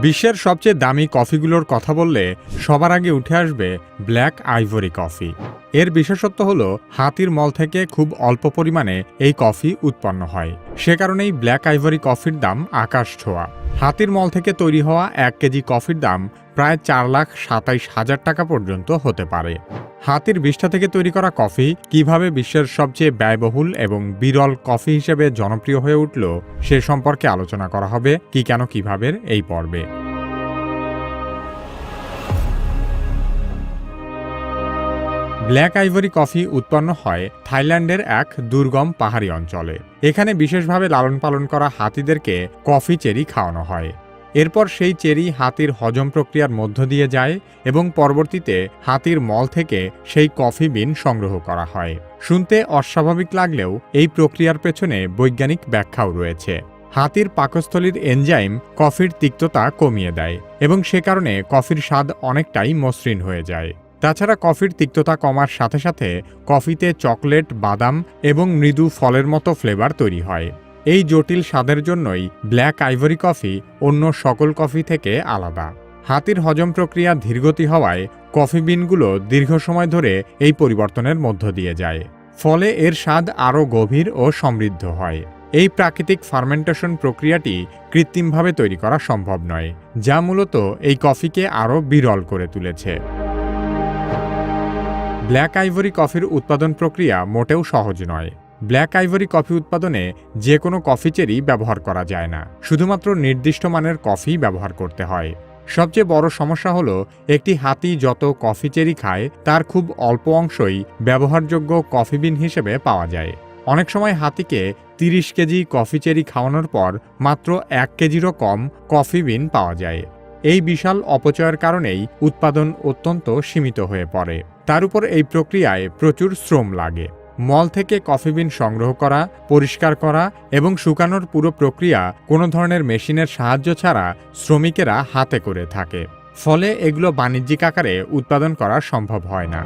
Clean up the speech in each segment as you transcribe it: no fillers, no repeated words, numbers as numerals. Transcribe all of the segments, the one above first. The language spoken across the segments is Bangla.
বিশ্বের সবচেয়ে দামি কফিগুলোর কথা বললে সবার আগে উঠে আসবে ব্ল্যাক আইভরি কফি। এর বিশেষত্ব হলো হাতির মল থেকে খুব অল্প পরিমাণে এই কফি উৎপন্ন হয়। সে কারণেই ব্ল্যাক আইভরি কফির দাম আকাশ ছোঁয়া। হাতির মল থেকে তৈরি হওয়া 1 কেজি কফির দাম প্রায় 4,27,000 টাকা পর্যন্ত হতে পারে। হাতির বিষ্ঠা থেকে তৈরি করা কফি কিভাবে বিশ্বের সবচেয়ে ব্যয়বহুল এবং বিরল কফি হিসেবে জনপ্রিয় হয়ে উঠল সে সম্পর্কে আলোচনা করা হবে কি কেন কিভাবে এই পর্বে। ব্ল্যাক আইভরি কফি উৎপন্ন হয় থাইল্যান্ডের এক দুর্গম পাহাড়ি অঞ্চলে। এখানে বিশেষভাবে লালন পালন করা হাতিদেরকে কফি চেরি খাওয়ানো হয়। এরপর সেই চেরি হাতির হজম প্রক্রিয়ার মধ্য দিয়ে যায় এবং পরবর্তীতে হাতির মল থেকে সেই কফি বিন সংগ্রহ করা হয়। শুনতে অস্বাভাবিক লাগলেও এই প্রক্রিয়ার পেছনে বৈজ্ঞানিক ব্যাখ্যাও রয়েছে। হাতির পাকস্থলীর এনজাইম কফির তিক্ততা কমিয়ে দেয় এবং সে কারণে কফির স্বাদ অনেকটাই মসৃণ হয়ে যায়। তাছাড়া কফির তিক্ততা কমার সাথে সাথে কফিতে চকলেট, বাদাম এবং মৃদু ফলের মতো ফ্লেভার তৈরি হয়। এই জটিল স্বাদের জন্যই ব্ল্যাক আইভরি কফি অন্য সকল কফি থেকে আলাদা। হাতির হজম প্রক্রিয়া ধীরগতি হওয়ায় কফি বিনগুলো দীর্ঘ সময় ধরে এই পরিবর্তনের মধ্য দিয়ে যায়। ফলে এর স্বাদ আরও গভীর ও সমৃদ্ধ হয়। এই প্রাকৃতিক ফার্মেন্টেশন প্রক্রিয়াটি কৃত্রিমভাবে তৈরি করা সম্ভব নয়, যা মূলত এই কফিকে আরও বিরল করে তুলেছে। ব্ল্যাক আইভরি কফির উৎপাদন প্রক্রিয়া মোটেও সহজ নয়। ব্ল্যাক আইভরি কফি উৎপাদনে যে কোনো কফি চেরি ব্যবহার করা যায় না, শুধুমাত্র নির্দিষ্ট মানের কফি ব্যবহার করতে হয়। সবচেয়ে বড় সমস্যা হলো একটি হাতি যত কফি চেরি খায় তার খুব অল্প অংশই ব্যবহারযোগ্য কফি বিন হিসেবে পাওয়া যায়। অনেক সময় হাতিকে 30 কেজি কফি চেরি খাওয়ানোর পর মাত্র 1 কেজিরও কম কফি বিন পাওয়া যায়। এই বিশাল অপচয়ের কারণেই উৎপাদন অত্যন্ত সীমিত হয়ে পড়ে। তার উপর এই প্রক্রিয়ায় প্রচুর শ্রম লাগে। মল থেকে কফি বিন সংগ্রহ করা, পরিষ্কার করা এবং শুকানোর পুরো প্রক্রিয়া কোনো ধরনের মেশিনের সাহায্য ছাড়া শ্রমিকেরা হাতে করে থাকে। ফলে এগুলো বাণিজ্যিক আকারে উৎপাদন করা সম্ভব হয় না।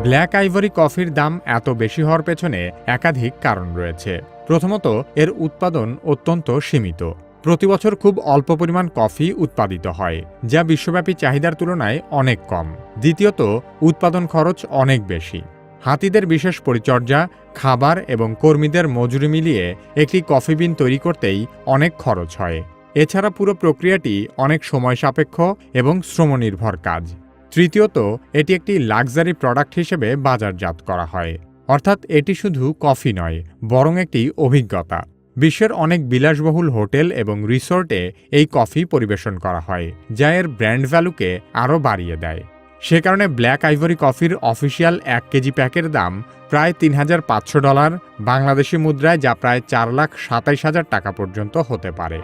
ব্ল্যাক আইভরি কফির দাম এত বেশি হওয়ার পেছনে একাধিক কারণ রয়েছে। প্রথমত, এর উৎপাদন অত্যন্ত সীমিত। প্রতি বছর খুব অল্প পরিমাণ কফি উৎপাদিত হয়, যা বিশ্বব্যাপী চাহিদার তুলনায় অনেক কম। দ্বিতীয়ত, উৎপাদন খরচ অনেক বেশি। হাতিদের বিশেষ পরিচর্যা, খাবার এবং কর্মীদের মজুরি মিলিয়ে একটি কফি বিন তৈরি করতেই অনেক খরচ হয়। এছাড়া পুরো প্রক্রিয়াটি অনেক সময় সাপেক্ষ এবং শ্রমনির্ভর কাজ। তৃতীয়ত, এটি একটি লাক্সারি প্রোডাক্ট হিসেবে বাজারজাত করা হয়, অর্থাৎ এটি শুধু কফি নয়, বরং একটি অভিজ্ঞতা। বিশ্বের অনেক বিলাসবহুল হোটেল এবং রিসোর্টে এই কফি পরিবেশন করা হয়, যা এর ব্র্যান্ড ভ্যালুকে আরও বাড়িয়ে দেয়। সে কারণে ব্ল্যাক আইভরি কফির অফিসিয়াল 1 কেজি প্যাকের দাম প্রায় $3,500, বাংলাদেশি মুদ্রায় যা প্রায় 4,27,000 টাকা পর্যন্ত হতে পারে।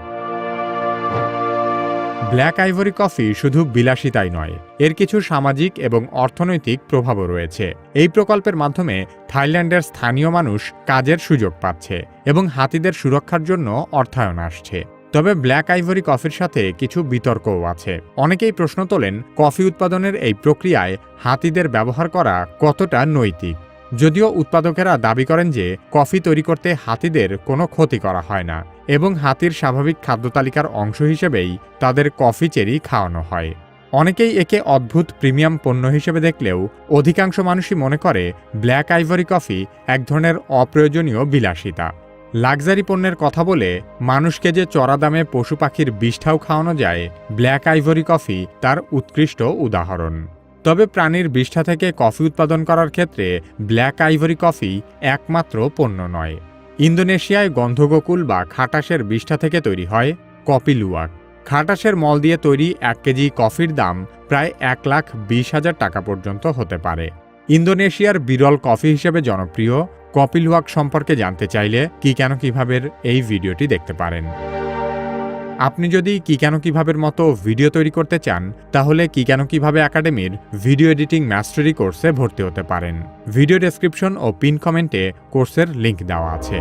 ব্ল্যাক আইভরি কফি শুধু বিলাসিতাই নয়, এর কিছু সামাজিক এবং অর্থনৈতিক প্রভাবও রয়েছে। এই প্রকল্পের মাধ্যমে থাইল্যান্ডের স্থানীয় মানুষ কাজের সুযোগ পাচ্ছে এবং হাতিদের সুরক্ষার জন্য অর্থায়ন আসছে। তবে ব্ল্যাক আইভরি কফির সাথে কিছু বিতর্কও আছে। অনেকেই প্রশ্ন তোলেন, কফি উৎপাদনের এই প্রক্রিয়ায় হাতিদের ব্যবহার করা কতটা নৈতিক। যদিও উৎপাদকেরা দাবি করেন যে কফি তৈরি করতে হাতিদের কোনো ক্ষতি করা হয় না এবং হাতির স্বাভাবিক খাদ্য তালিকার অংশ হিসেবেই তাদের কফি চেরি খাওয়ানো হয়। অনেকেই একে অদ্ভুত প্রিমিয়াম পণ্য হিসেবে দেখলেও অধিকাংশ মানুষই মনে করে ব্ল্যাক আইভরি কফি এক ধরনের অপ্রয়োজনীয় বিলাসিতা। লাক্সারি পণ্যের কথা বলে মানুষকে যে চড়া দামে পশু পাখির বিষ্ঠাও খাওয়ানো যায়, ব্ল্যাক আইভরি কফি তার উৎকৃষ্ট উদাহরণ। তবে প্রাণীর বিষ্ঠা থেকে কফি উৎপাদন করার ক্ষেত্রে ব্ল্যাক আইভরি কফি একমাত্র পণ্য নয়। ইন্দোনেশিয়ায় গন্ধগোকুল বা খাটাসের বিষ্ঠা থেকে তৈরি হয় কপি লুওয়াক। খাটাসের মল দিয়ে তৈরি 1 কেজি কফির দাম প্রায় 1,20,000 টাকা পর্যন্ত হতে পারে। ইন্দোনেশিয়ার বিরল কফি হিসেবে জনপ্রিয় কপি লুওয়াক সম্পর্কে জানতে চাইলে কি কেন কিভাবের এই ভিডিওটি দেখতে পারেন। আপনি যদি কি কেন কিভাবের মতো ভিডিও তৈরি করতে চান, তাহলে কি কেন কিভাবে একাডেমির ভিডিও এডিটিং মাস্টারি কোর্সে ভর্তি হতে পারেন। ভিডিও ডেসক্রিপশন ও পিন কমেন্টে কোর্সের লিংক দেওয়া আছে।